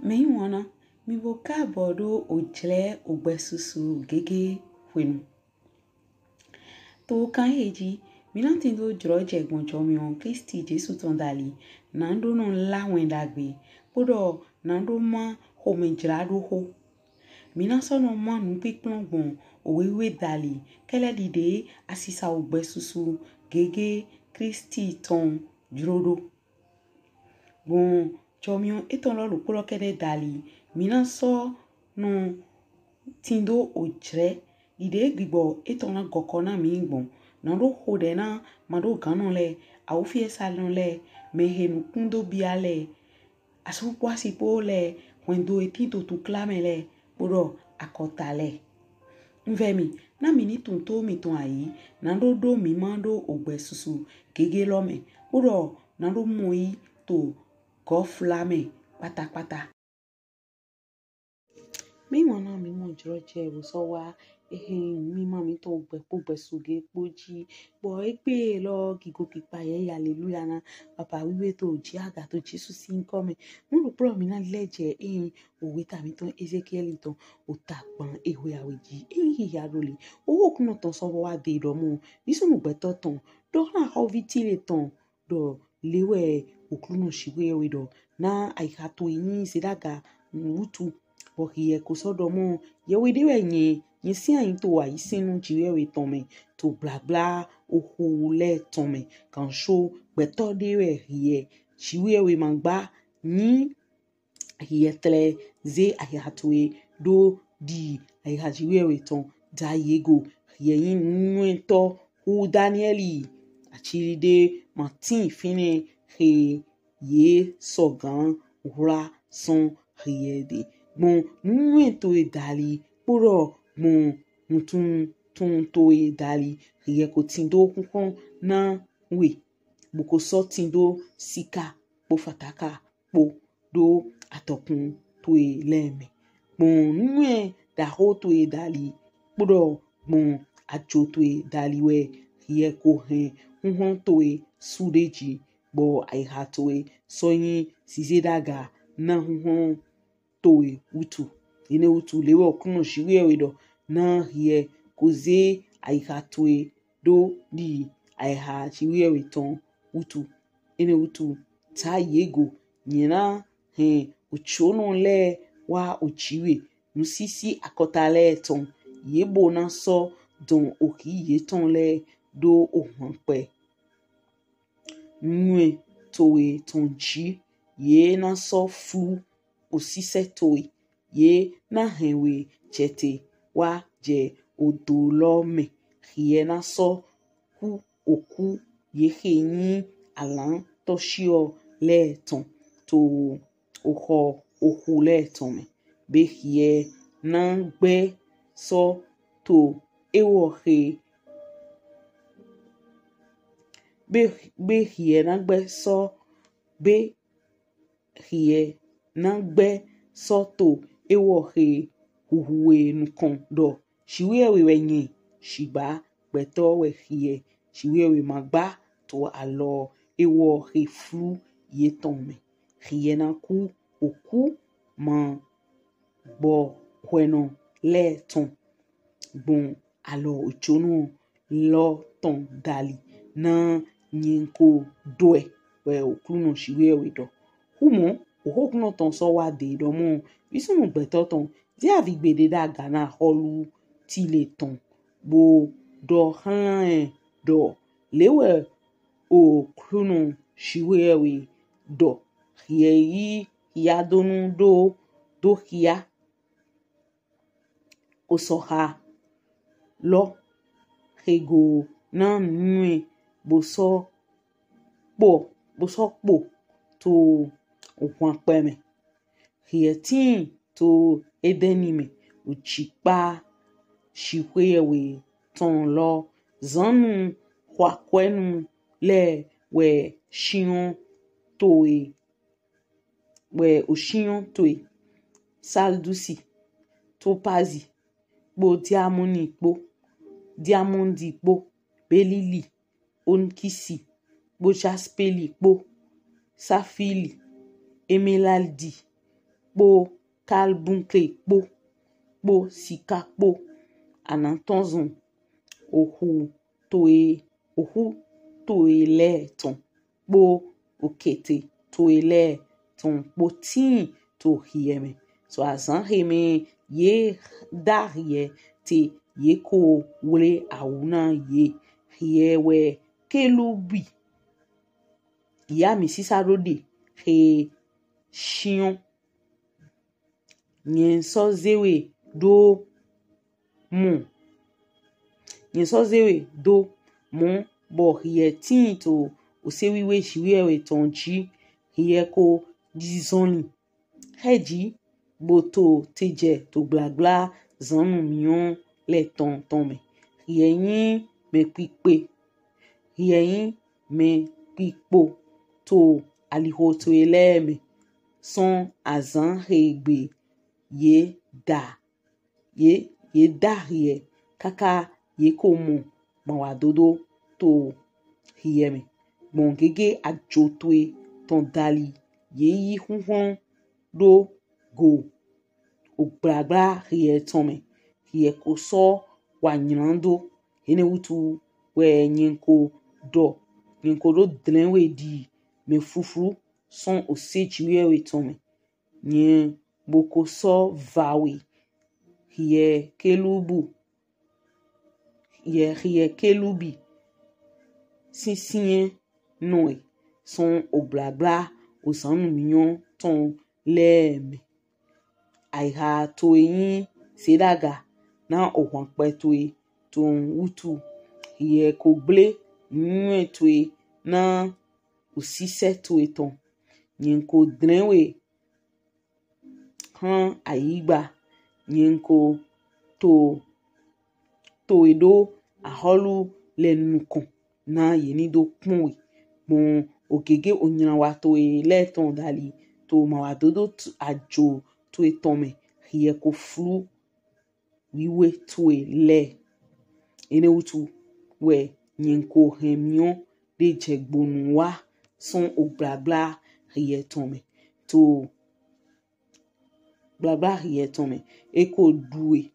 Me wana mi boka bodo ojle ogbesusu gege wenu. To kan heji mina tindo droje gbonjo mi on Kristi Jesu tondali nando no la wendagbe podo nando ma ho menjrado ho. Mina sono ma nu pikplon gbon owewe dali kele dide asisa ogbesusu gege Kristi ton drodo. Bon chomion eton lo kolo kede dali mina so no tindo ojre ide gbibo eton na gokona mi gbon na do hode na mado ganon le awufie salon le mehenu kundo biale asu kwasi po le wendo etindo tu klame le podo akota le mvemi na mini tunto mi ton ayi na do mi mando ogbesusu gege lo me podo na do moi to go flame pata. Mi wana mi mo droje wo so wa mi mami to gbe suge poji bo egbe lo gigo kipa ye hallelujah na papa wiwe to ji aga to Jesus sin come mo ro pro mi na leje owe ta mi ton Ezekiel ton otakpan ewe aweji ya role o kuno ton so wa de do mo mi so mo gbe to ton do na hoviti le ton do lewe okluno shiwe we do na ai ha to yin sidaga mutu bokie kosodomo yewidiwe nye si ayin to wa isinu jiwe tome to blabla ohule tome kan show beto dewe rie jiwe mangba ni hietle ze ayatwe do di ayajiwe ton da yego yin nuento u Danieli achiride Martin fine he ye sogan ura son riede bon nuento edali puro mon mutun to edali rie ko tindo kunkon na we boko so tindo sika po fataka po do atokun to eleme bon nue da ho to edali puro bon ajo to edali we rie ko he hunhon to e sudeji bo ai ha to e soyin sizedaga na hunhon to e utu ine utu lewe okuno shiwe we do na rie koze ai ha to e do di ai ha shiwe we ton utu ine utu ta yego nyina he uchono le wa uchiwe nusisi akotale ton yebo na so don oki ye ton le do ohun pe nwe towe tonji ye na so fu osise towe ye na henwe chete wa je odolome ye na so ku oku ye henyi alan to shio le ton to ohu le ton me be ye na gbe so to ewo he be hie na gbe so be hie na gbe so to ewo he huhuwe nukon do shiwe we nye shiba gbeto we hie shiwe we magba to alo ewo he flu ye ton me hie na ku oku ma bo kweno le ton bon alo uchono lo ton dali na nyenko doe we okluno shiwe we do humo ohokno ton so wa de do mo bisu mo gbeto ton di avigbede da gana holu ti le ton bo do han do lewe okluno shiwe we do yi ya donu do hia osoha lo hego na nwe boso po to okwan peme hietin to edenime uchipa shikwewe ton lo zanu kwakwenu le we shion to e we oshion to e saldusi topazi bo diamondi po belili onkisi bo jaspeli po safili emeraldi po kalbunkle po sika po anantonzon ohu toe le ton po okete toe le ton po tin to hieme so azan heme ye darie te ye ko wole awuna ye hiewe kelubi ya mi sisarode he shion nyen so zewe do mon nyen so zewe do mon bo hie tin to osewiwe shiwe tonji hie ko dizoni heji boto teje to blabla zanu mion le ton me hie me pipe hie me pipo to aliho to eleme son azan hegbe ye darie kaka ye komo mawadodo to hieme bon gege ajotwe ton dali ye yi hunhun do go ogbagba hie tome hie ko so wanyando hene wutu we nyenko do dlenwe di me fufu son osechiwe we tome nyen boko so vawe hie kelubi sisien noe son oblabla osanu mion ton leme aiha to yin sedaga na ohwanpe toe ton wutu hie kogle nwe toe na osise toe ton nyenko drenwe han aigba nyenko to edo aholu lenukon na yenido punwe bon ogege onyanwa to leton dali to mawadodo ajo to etome hie ko flu wiwe to le ene wutu we nyenko hemion de jegbonu wa son oblabla hie tome to blabla hie tome eko due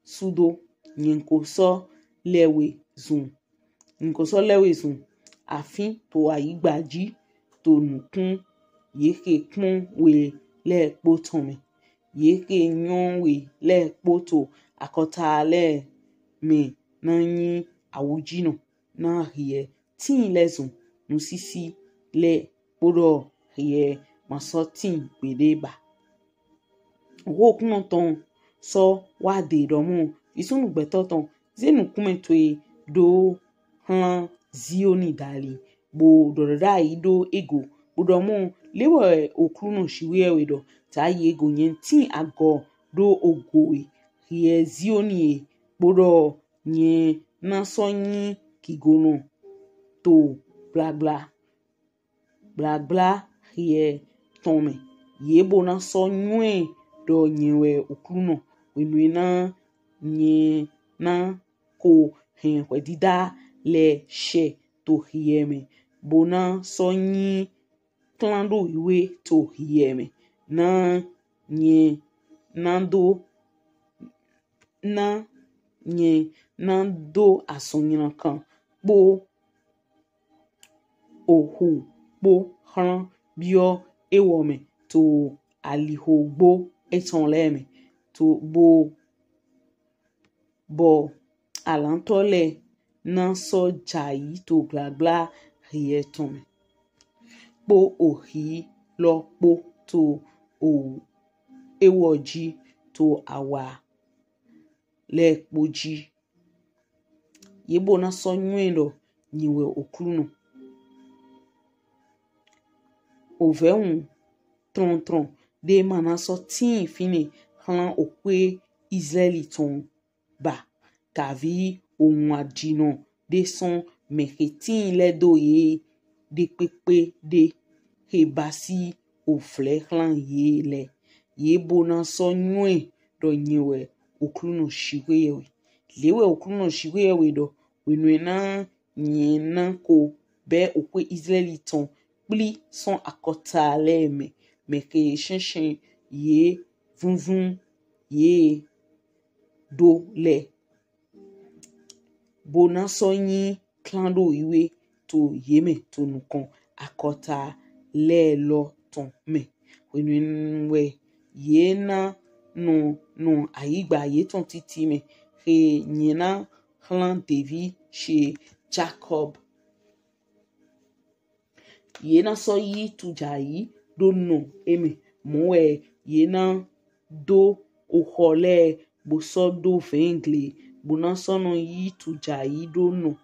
sudo nyenko so lewe zun afin to aigbaji to nukun yeke kun we le po tome yeke nyon we le po to akota le me na yin awujino na hie tin lezun nusisi le podo hie masotin bedeba wo kuno ton so wa de domo isunu gbetoton zenu kumetwe do han zioni dali bo dododa ido ego bodomo lewe okruno shiwe do ta ego nyen tin ago do ogowe hie zioni bodo nye na sonyi kigono to blabla hie tome yebo na sonywe do nyewe okruno wenwe na nye na ko hen wedida le she to hieme bona sonyi klando iwe to hieme na nye nando asonyina kan po ohu po han bio ewome to alihogbo etonleme to bo alantole na so jayi to blabla hie tome po ohi lo po to o ewoji to awa le poji yebo na so nwelo nyiwe okruno ovehun tron de mana so tin fine han okwe Israeli ton ba kavi ohun adino de son meketin ledo ye de pepe de hebasi ofle hlan ye le ye bona so nwe do nyewe okruno shiwewe lewe okruno shiwewe do wenwe na nyena ko be okwe Israeli ton pli son akota leme meke shen ye vunvun ye do le bona so yin klando iwe to yeme to nukon akota le lo ton me wenwe ye na no ayigba ye ton titi me he nyina clan David chez Jacob ye na so yi tuja yi do no eme moe ye na do ohole bo so do vengle bona so no yi tuja yi do no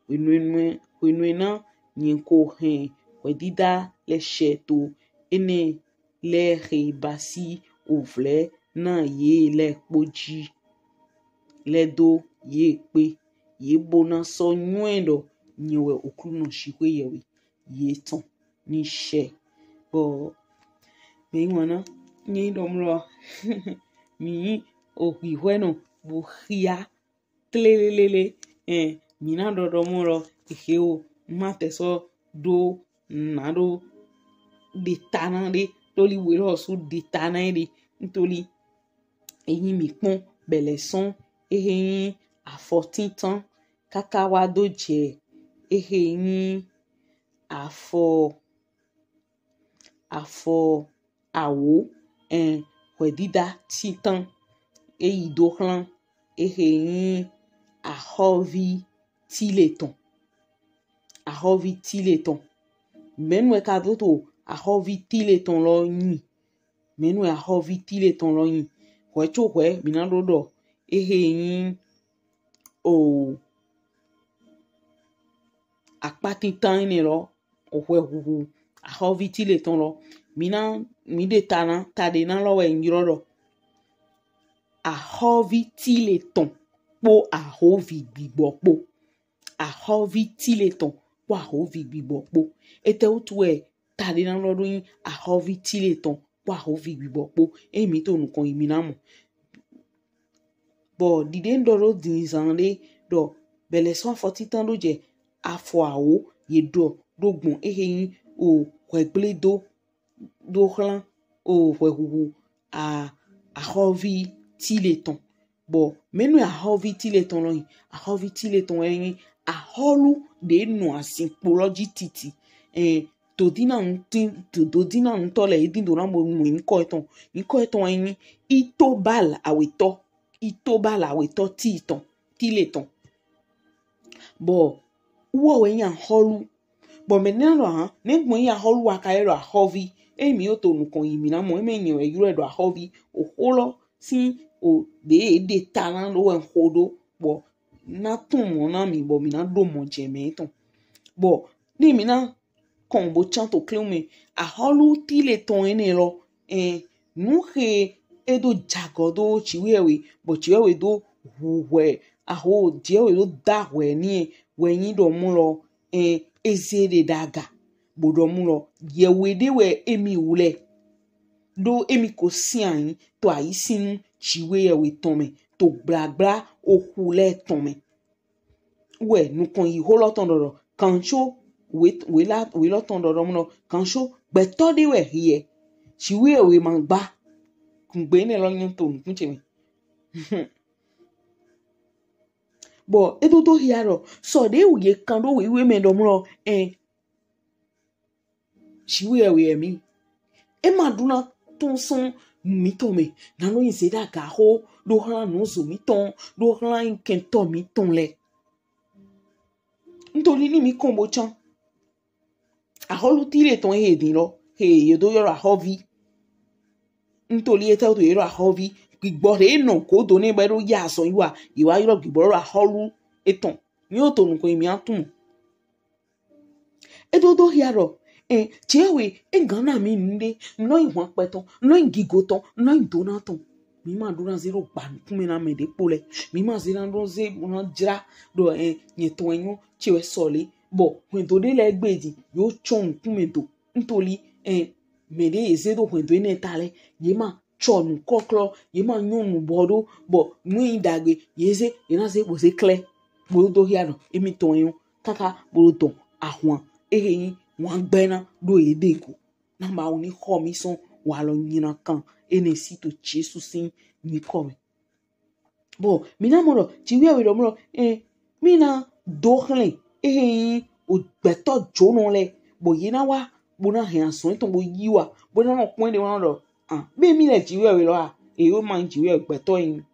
wenwe na nyinko he wedida le sheto ene le re basi ovle na ye le poji le do ye pe ye bona so nwendo nyewe okruno shikwe yewe ye ton ni she bo me wana ni domro mi o hweno bo khia tlelelele mi na do domro eheo mate so do na do de tanande toli wero so de tanande ntoli eyin mi pon beleson eyin afotintan kakawa do je eyin afo awo wedida titan eyi do hlan eyin ahovi tileton menwe ka do to ahovi tileton lo yin menwe ahovi tileton lo yin wecho we minando do eyin o apatitan ni lo ohwe huhu ahovi tileton lo mi de tana tade na lo we ngiro do ahovi tileton po ahovi gbigbopo ahovi tileton po ahovi gbigbopo ete utwe tade na lo do yin ahovi tileton po ahovi gbigbopo emi to nukon imi na mo bo dide ndoro dinzande do bele so fotitan do je afo awo ye do gun ehin o hwegble do hlan o hwehuhu ahovi tileton bo menu ahovi tileton lo yin ahovi tileton eyin aholu de no asinpology titi to dina ntole idin do na mo nko eton eyin itobal aweto tileton bo wo we yan holu bo menelo han nengbon yan holu akairo ahovi emi o to nukon yimi na mo emi yin e yuro do ahovi oholo si o de talan lo en hodo bo na tun mo na mi bo mi na do mo je me ton bo ni mi na kon bo chan to kleme aholu tileton ene lo nu he edo jagodo chiwewe bo chiwewe do huwe aho jewe do dahwe ni wenyi do mu lo ezere daga bodo mu lo yewe de we emi wule do emi ko sian to ayisin chiwewe tome to blabla ohule tome we nu kon yi holo ton do kancho we lo ton do mu lo kancho gbeto de we hie chiwewe mangba kungbe ne lo nyin to nkunche mi bo edodo hiaro so de uye kan do we me do mo shiwe emi e maduna ton son mi to me na no yin se da ga ho do hlan no so mi ton do hlan ken to mi ton le ntoli ni mi kombo chan aholu tire ton he din lo ye do yoro ahovi ntoli eta to yoro ahovi gbigbo no ko do ni gbero ya so iwa yoro gbigbo aholu eton ni o to nko imi atun edodo hiaro chewe engana mi nde no iwan peton no ingigoton no indonaton mi ma dura zero pa kunmi na me de pole mi ma zira ndo ze na jira do yeton enyo chewe sole bo when to de le gbeji yo chon kunmi do ntoli me de ezedo when to ine tale ye ma chonu koklo ye ma nyonu bodo bo mu idagbe yeze ina se bo se clear bo do hiaro emi ton enyo kaka bo ton ahwan ehin wan gbena do edeko na ma oni ho mi son walo nyina kan ene sito Jesus sin mi come bo mina moro jiwe we do moro mina dohle o beto jono le bo yina wa bo na he aso ton bo yiwa bo na no pon de won do be mi le jiwe we lo o man jiwe beto yin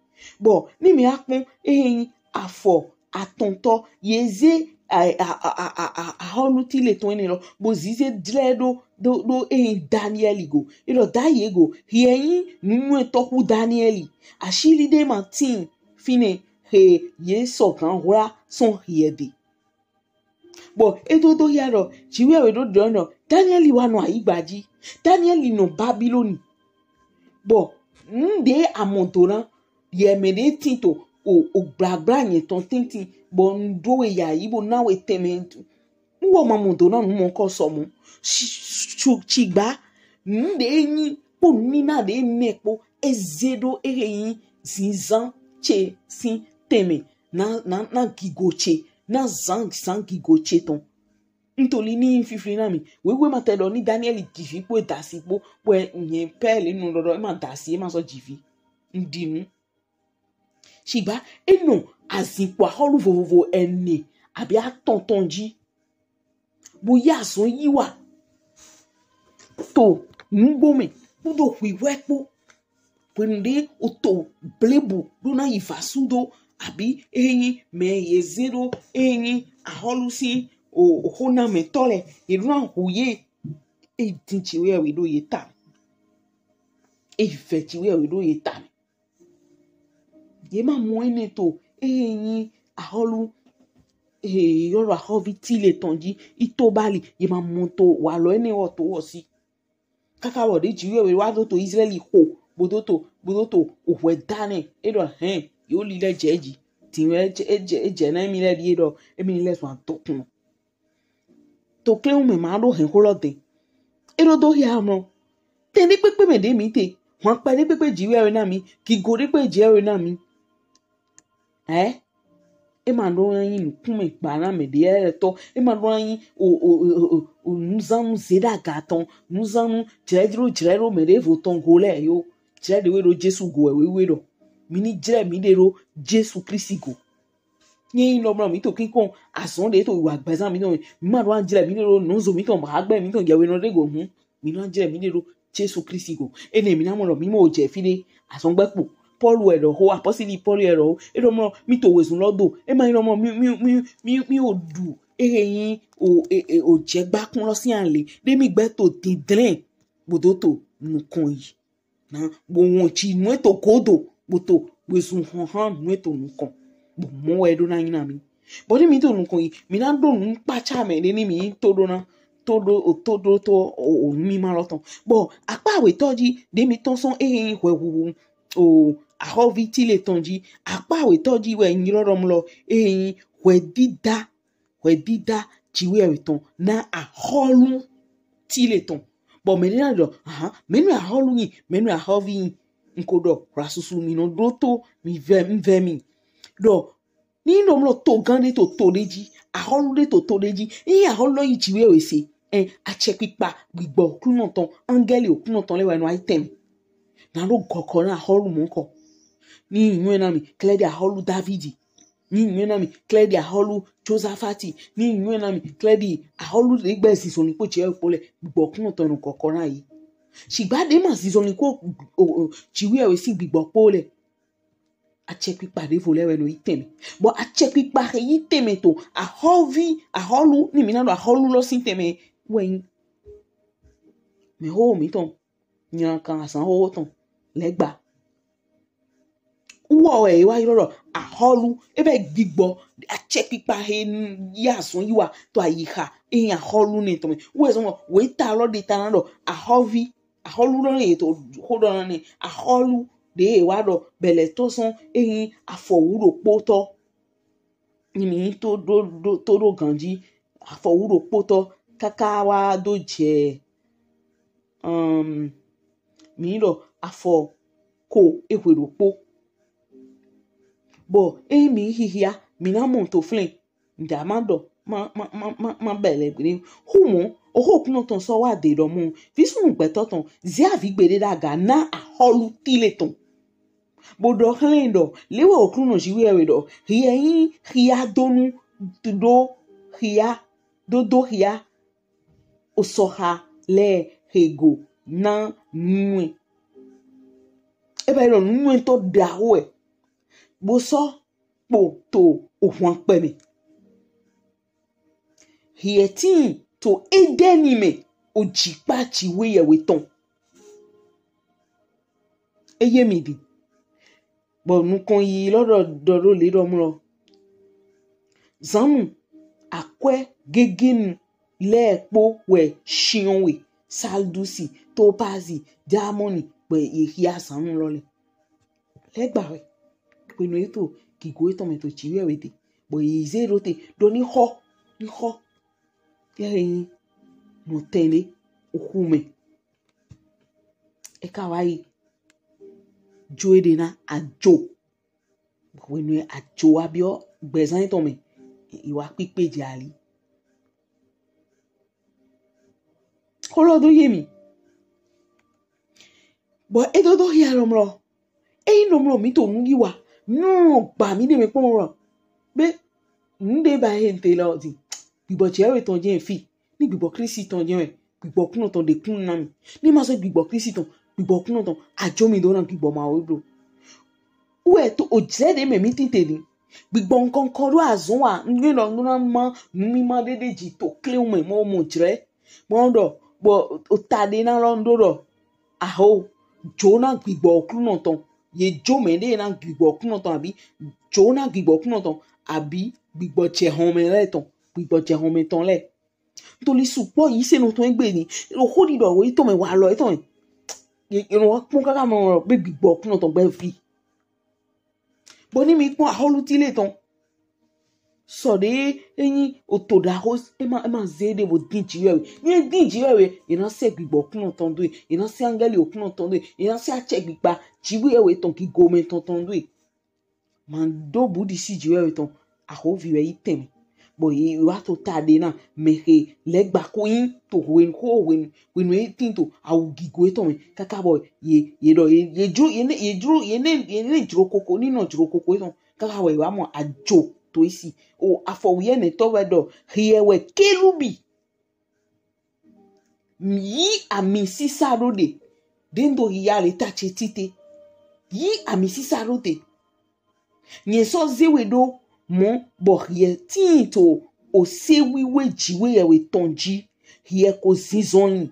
bo ni mi akun afọ atonto yeze holuti le ton ni lo bo zize dredo do Daniel go ilo da yego yin nunu etoku Daniel ashili de martin fine ye so kan hora son hiede bo edodo yaro jiwe we do no Daniel wa no aigbaji Daniel no Babylon bo nde amontora ye mede tinto o brabra yen ton tintin bo ndo ya ibo na we tementu nwo mamondora no mo ko so mo chigba nde yin po ni na de nepo ezedo yin zinzan che sin teme na gigoche na zang gigoche ton ntoli ni fifri na mi wewe matelo ni Daniel gifi po dasi po yen pele nu dodo ma dasi ma so gifi ndinu shigba eno azinpo aholu vovovo ene abi atontonji bo ya so yiwa to ngome budo hwiwepo pende oto blebu duna ifasudo abi me yezero aholusi o hona metole iruna huye dinchiwe we do yeta fetiwe we do yeta ye ma mo ene to aholu yoro ahovi tile tonji itobali ye ma mo to wa lo ene o to wo si kaka wo de jiwe we wa to Israeli ho bodoto ohwe dane edo yo lile jeji tinwe eje na mi le di edo emi le so antokun to kle me ma do hen holode edo do ya mo tende pepe me de mi te won pa de pepe jiwe we na mi ki go de pe jiwe we na mi e ma do yin kun me gba na me de to e ma do yin o nuzanu zeda gaton nuzanu jredro me de voton gole yo jire de we ro Jesu go we ro mi ni jire mi de ro Jesu Christ go yin lo bro mi to kin kon ason de to wa gbazan mi no mi ma ro jire mi de ro nzo mi ton ba gbe mi ton je we no de go mi no jire mi de ro Jesu Christ go ene mi na mo ro mi mo je fi de ason gbepo Paul ero ho apostle Paul ero ero mo mi to wesun lodo e ma ro mo mi odu yin o je gba kun lo si anle de mi gbe to dindrin bodoto nukun yi na bo won chi nu to kodo boto wesun han nu to nukun bo mo edo na yin na mi bo ni mi to nukun yi mi na do nu pa cha me ni mi to do na todo to o mi ma lo ton bo apa we toji de mi ton son hwewu o ahovi tile tonji apa we toji we yin ro mlo hwedida jiwe we ton na aholu tile ton bo me na do menu aholu yin menu ahovi yin nkodo rasusu mi no do to mi ve mi do ni no mlo to gan de to deji aholu de to deji yin aholu yin jiwe we se achepipa gbigbo okunotan angeli okunotan lewa no item na lo goko na aholu mo ko ni inwe na mi kledi aholu Davidi ni inwe na mi kledi aholu Josaphati ni inwe na mi kledi aholu igbe siso ni po che pole gbigbo okunotan no goko na yi sigba de ma siso ni ko chiwe we si gbigbo pole achepipa de vo lewa no item bo achepipa item to aholu ni mi na do aholu lo sin teme wen me ho mi ton nyan kan asan ho ton legba uwo e wa iroro aholu ebe gbigbo achepipa yasun yiwa to ayiha aholu ni to me we so we ta lo de ta na do aholu lo ni to hold on ni aholu de wa do bele to son afowuro poto ni mi to do ganji afowuro poto kakawa doje miro afọ ko ekweropo bo mi hihia mi na monto flin ndamado ma bele gbe humo oho kuno ton so wa de do mu visu gbeto ton zi avigbede daga na aholu tileton bodo hlendo lewe okuno jiwe ewedo hiyin hia donu do hia dodo hia osoha le hego na nwe ebe ro nwe to dawe bo so po to ohun pe mi hietin to edenime ojipa chiwe yewe ton eye mi bi bo nukon yi lodo dodo le do mu lo zamu akwe gegenu lepo we shionwe saldusi topazi diamoni pe ihia sanu lole legba we pinu eto kigo eto me to chiwe we de bo izero te do ni ho ye no tele okume e kawai joede na ajo wenu ajo abio gbezan to me iwa pipe jali kolo do yemi bo edodo hia lomro e nomro mi to ngiwa no gba mi de me pon ro be nde ba he ntele odi gbigbo chewe ton je fi ni gbigbo krisi ton je gbigbo kun ton de kun na mi ni ma so gbigbo krisi ton gbigbo kun ton ajo mi do na gbigbo ma we bro uwe to ojede me mi titeli gbigbo nkan kan ro azun wa ngi lo nuna ma mi ma dede ji to clean me mo jre mo do bo otade na lo ndo aho jona gbigbo kun ton ye jo me de na gbigbo kun ton abi jona gbigbo kun ton abi gbigbo che hon me le ton gbigbo che hon me ton le to li supo yi se no ton egbe ni o ho di do we to me wa lo e ton ye no pon kaka mo be gbigbo kun ton gbe fi boni mi pon aholu ti le ton so de eyin otoda ho e ma zede bo dinji wewe ni dinji wewe ina se gbigbo kun ton do ina se angeli okun ton do ina se ache gbigba jiwe wewe ton ki go me ton do man do budi si jiwe wewe ton aho vi we item bo ye wa to tade na mehe legba ko yin to wen we tinto awu gigo eto me kaka boy ye do ye juro koko ni no juro koko eto kaka we wa mo ajo to isi o afowiye ne to wedo hiewe kerubi yi ami sisa rode dendo hiya le tache tite yi ami sisa rode nye so zewe do mo bo hie tinto o se wiwe jiwe yewe tonji hie ko zizon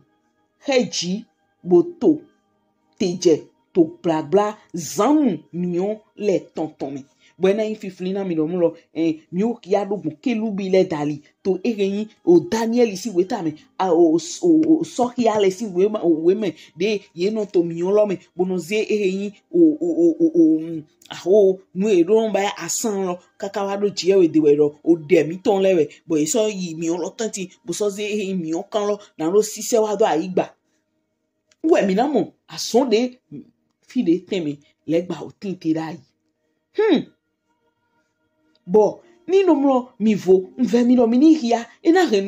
heji boto teje to bla bla zamu mion le tonton mi bwena yin fiflina mi lo mu lo mi o ki adogun kelubi le dali to ereyin o Daniel si weta me o so hia le si we me de ye no to mion lo me bono ze ereyin aho nu eron ba asan lo kaka wa do je we de we ro o de mi ton lewe bo so yi mi on lo tanti bo so ze ereyin mi on kan lo na ro sise wa do aigba we mi na mo ason de fi de temi legba o tin ti dai bo ni no mro mi vo nve mi no mi ni hia ina re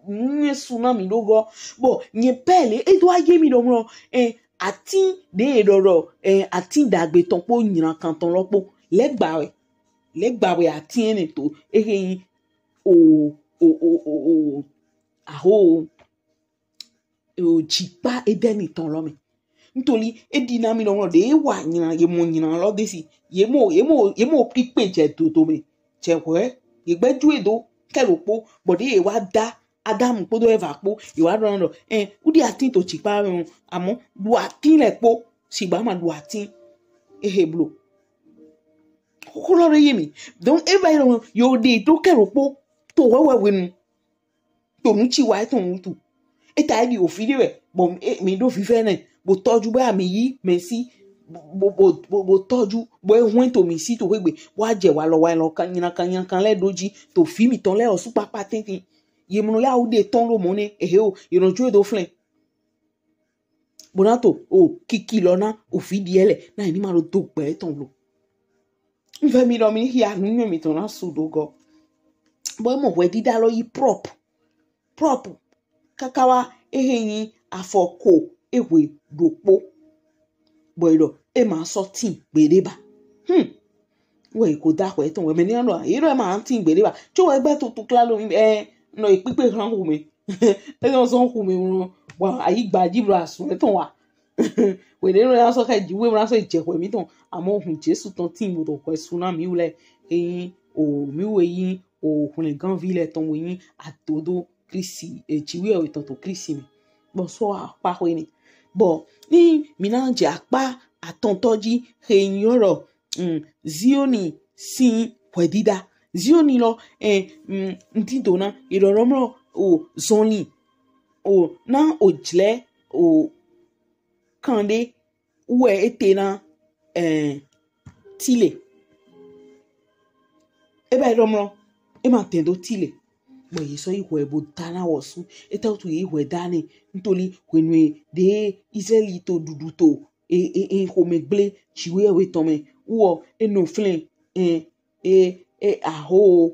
nwesu na mi logo bo nye pele e do aye mi no mro ati de doro ati dagbe ton po nyiran kan ton lopo legba we ati ene to ehin aho o jipa edeni ton lo mi nítorí edina mi no de wa nyiran ye mo nyiran lo de si ye mo pipe je to me je we ye gbeju edo kelopo bode e wa da adam po do eva po e wa ron udi atin to chipa amo du atin le po si ba ma du atin eheblo ko lo ye mi don e ba yo de to kelopo to wewe nu to nu chi wa to nu tu e ta di ofide we bo mi do fi fe na bo toju ba mi yi mesi bo toju bo ehun to mi si to wegbe wa je wa lo kan le doji to fi mi ton le osu papa tintin ye mo ya o de ton lo mo ni o iranju edo flen bonato o kiki lona o fi di ele na ni ma ro do gbe ton lo nfe mi lo mi hi anu mi ton na sudo go bo mo we dida lo yi prop propre kakawa ehenyi afoko ewe dopo boydo e ma so tin gbedeba we ko da ko eton we me ni no iro e ma tin gbedeba cho we gbe to klalo no ipipe kan hu me e no so hu me wa ayi gbaji bro asun eton wa we de no ya so ka ji we bro so je ko mi ton amo hun Jesu ton tin mo to ko suna mi ule o mi we yin o hun gan ville ton we yin atodo Kristi jiwe o ton to Kristi mi bo so apa ho ni bo ni mi na je apa atontoji henyoro zioni si wedida zioni lo ntido na iroromro o zonli o na ojle o kande we etena tile eba iromro e ma tendo tile bo yeso ihwe bo dana wosu eta tu ihwe dani ntoli wenwe de Israeli to duduto homegble chiwe we tome wo eno flin aho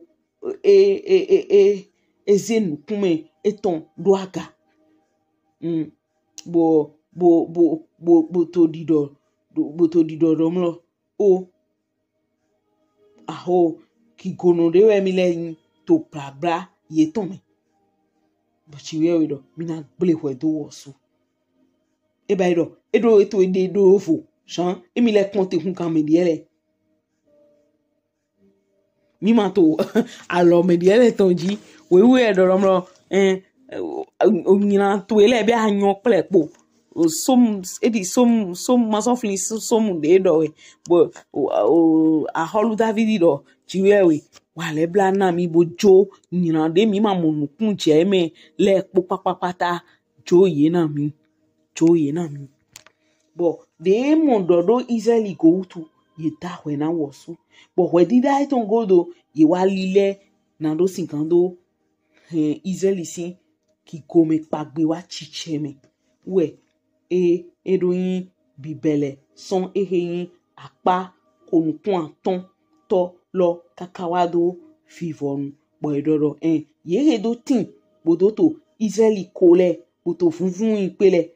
ezenu kume eton doaga bo to dido romlo o aho ki gono de we mi le to bra ye tome bo chiwe we do mi na gble hwe do wosu eba ido edo eto ede do fo chan emi le konte hun kan me diele mi ma to alo me diele tonji we edo romro omina to ele bi anyo plepo som ma so flin som de do we bo a holu David do jiwe wa le bla na mi bojo nina de mi ma monukun je me le po papapata joye na mi bo de mondodo Israeli go to ye da we na wosu bo we did I ton go do ye wa lile na do sinkando Israeli sin ki come pagbe wa chiche me we edoyin bibele son eheyin apa konukun aton to lo kakawado fivonu bo edoro ye hedo tin bodo to Israeli kole boto funfun ipele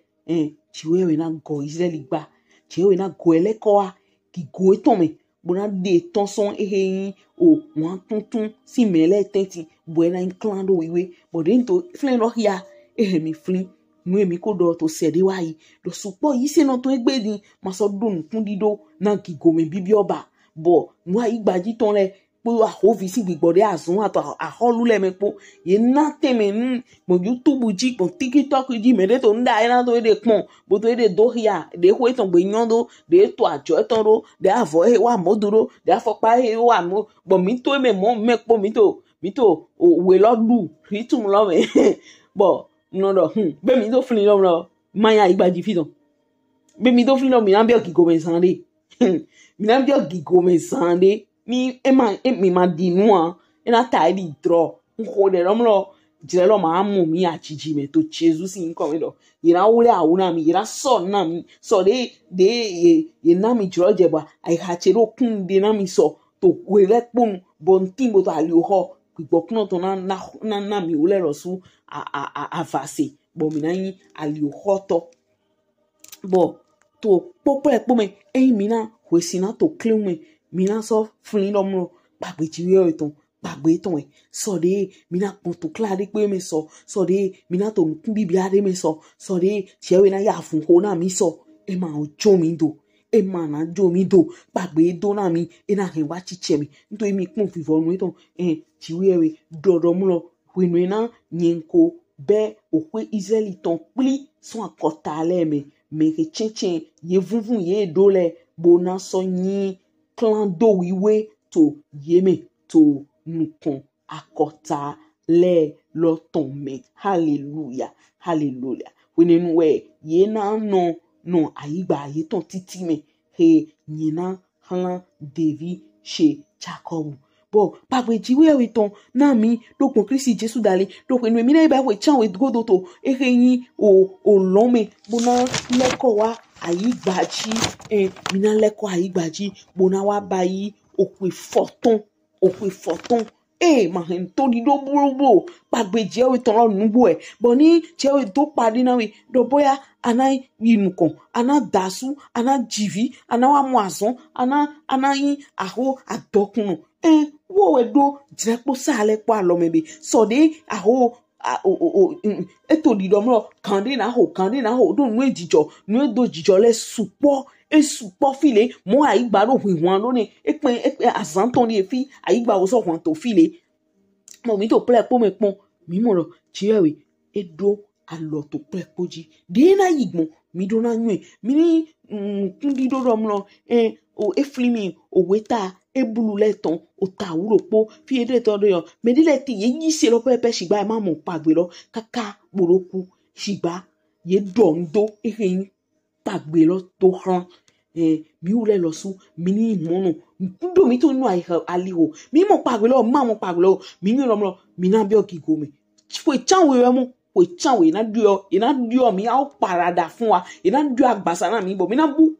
chiwewe na go Israeli gba chiwewe na go elekoa ki go etome bona de tonson eheyin o wan tuntun si mele tenti buena inclando wiwe but into flin no hia mi flin mu mi ko do to sede wa yi do supo yi se no to egbedin ma so dun kun dido na ki go me bibi oba bo mu ayi gbaji ton le po ahovi si gbigbode azun ato aholu le me po ye na teme mo YouTube ji po TikTok ji me de to nda ina to de pon bo to de do hia de ho eton gbe yan do de to ajo eton ro de avo he wa moduro de afopa he wa mo bo mi to me mo me po mi to we lo du ritum lo me bo no do be mi do flin lo maya igbaji fi don be mi do flin lo mi na bi ogigo me sande mi na bi ogigo me sande mi mi ma dinua ina taidi draw nko de romlo jirelo ma amu mi achiji me to Jesus nko mi do ina wule awuna mi ina so na mi so de ye na mi jroje ba ai ha chero kun de na mi so to we let pon bon timbo to ali ho gbokno to na mi wule rosu a vase bo mi na yin ali ho to bo to popo e me mi na kwesina to clean me mina so flin lomro gbagbe jiwe eton gbagbe ton so de mina pon to clare pe me so de mina to kun bibia me so de chewe na ya fun ho na mi so e ma ojo mi do e ma na jo mi do gbagbe do na mi e na he wa chiche mi nto mi pon fifo nu eton jiwe we dodo mlo winu na nyenko be okwe Israeli ton pli so akota le me ke chinchin ye vuvun ye dole bona so yin clan do wiwe to yeme to nukon akota le loton me hallelujah winenu we ye na no ayigba ye ton titi me he yina hala David she Jacob bo pagbe jiwe we ton na mi dokun Kristi Jesu dale dokun mi na iba we chan we godo to eheyin o lome bona leko wa ayigbaji mina leko ayigbaji bona wa bayi okwe forton ma hen to di do buro pagbe je we ton lo nubo e bo ni je we do padi na we do boya ana yinukon ana dasu ana jivi ana wa moazon ana yin aho adokunu wo we do drepo sale po alomebe so de aho eto di domlo kande na ho do nu ejijo nu edo jijo le supo supo file mo aigba ro hwan lo ni epen azanton ni efi aigba wo so hwan to file mo mi to ple po me pon mi mo ro jiwe edo alo to ple poji de na yigbon mi do na nwe mi ni kundi do domlo o eflimi o weta ebulu leton o ta wuro po fi ede to do yo me di leti ye yi se lo pepe sigba e ma mo pagbe lo kaka boroku sigba ye do ndo pagbe lo to han mi ule lo su mi ni mono ndo mi to nu aliho mi mo pagbe lo ma mo pagbe lo mi ni lo mo mi na bi okigo mi fo chanwe we mo fo chanwe ina dio mi a parada fún wa ina dio agbasa na mi bo mi na bu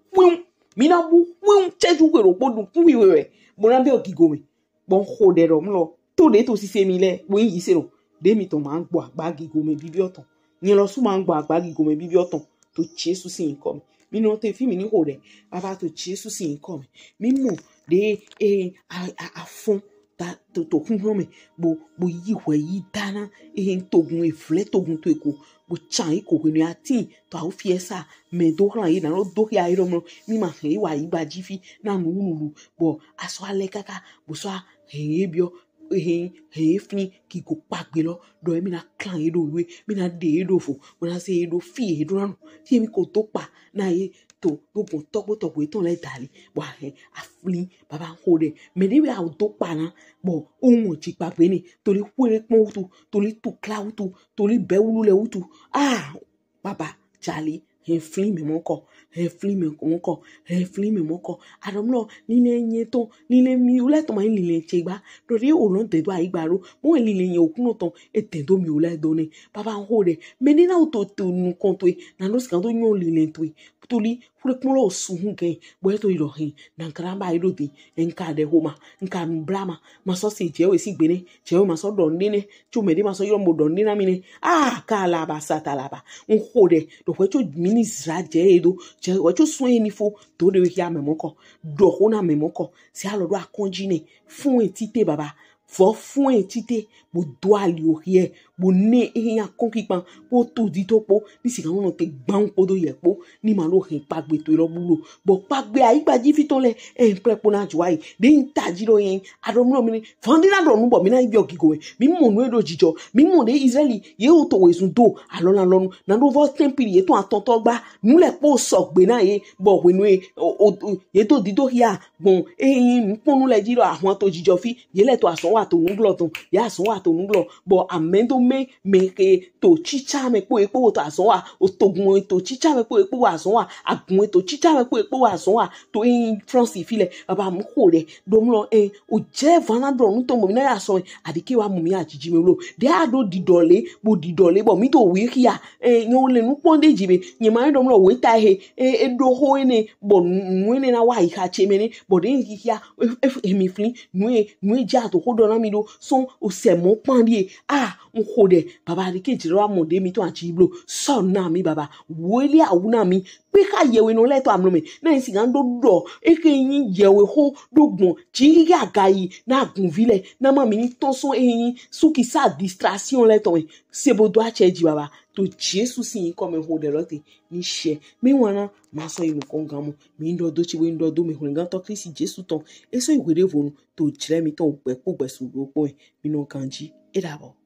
cheju kwero podun kun iwe mo na bi okigo mi bon ho de ro mo to de to si se mi le bo yi se ro de mi to ma ngbo agba gigo mi bibi oton yin lo su ma ngbo agba gigo mi bibi oton to Jesu sin nko mi no te fi mi ni ho de baba to Jesu sin nko mi mo de afun ta to kun ho mi bo yi we yi dana togun efle togun to eko bo chan iko ni atin to a fi esa me do ran yi na ro do ya iro mo mi ma he wa yi gba jifi na nulu bo aso ale kaka bo so bio fin ki go pagbe lo do mi na clan edo we mi na de edo fo mo na se edo fi edo ran ti mi ko to pa na ye to gbogbo topo ton le dali bo aflin baba ho de me de we a to pa na bo ohun ti pagbe ni torí pere pon tu torí tu cloud tu torí be wulu le utu baba jali flin me moko adomlo ni le yin ton ni le mi ule to ma ni le chegba torí olon te do aigbaro mo ni le yin okun ton etendo mi ule do ni baba ho de me ni na to nu kon to na no skan to yon le to torí fure pon lo suhun gen bo to iro hin na karamba iro de enka de homa nka blama ma so se je we si gbene je we ma so do nene chu me de ma so yo mo do nina mi ni ka la ba sata la ba ho de do we chu mini zra je edo je we chu sun eni fo to de we ya memoko do ho na memoko si a lo do akonji ne fun etite baba fún etite bo do ali orie bo ne eyan konkipan bo to di to po ni si kan won te gban po do ye po ni ma lo hin pagbe to ro bulo bo pagbe aigbaji fi ton le prepo na juai de ntaji lo yen adomlo mi fondina do nu bo mi na ibi ogigo mi mo nu edo jijo mi mo de Israeli ye o to we sun do alona lonu na do vo temple ye to atonto gba nu le po so gbe na ye bo we nu ye to di do hia bon ponu le jiro àwọn to jijo fi ye le to aso to nuglo ton ya so wa to nuglo bo amendo me ke to chicha me po epo to aso wa otogun to chicha me po epo aso wa agun to chicha me po epo aso wa to in France file baba mu ko re domlo o je vanadro nu to mo na ya so adike wa mu mi ajiji me lo de ado didole bo mi to we hia yon le nu ponde jibe yin ma domlo we ta edo ho ene bo nu ene na wa iha chemene bo de hia emi flin nu ja to ho na mi do son o se mo pandie n ho de baba ri keji ro amode mi to anchi blo so na mi baba wo ile awuna mi pe ka yewe no le to amlo mi na nsi gan do eke yin yewe ho dogbon ji ga gayi na gun vile na ma mi ni ton son eyin suki sa distraction le to se bo do acheji baba to Jesu sin ko me ho de lote ni she mi wana ma so inu kon gamu mi ndo do chi we ndo do me ho ngan to Kristi Jesu ton eso iwe de vonu to jire mi ton pe po gbesu ro po mi no kanji e dabo.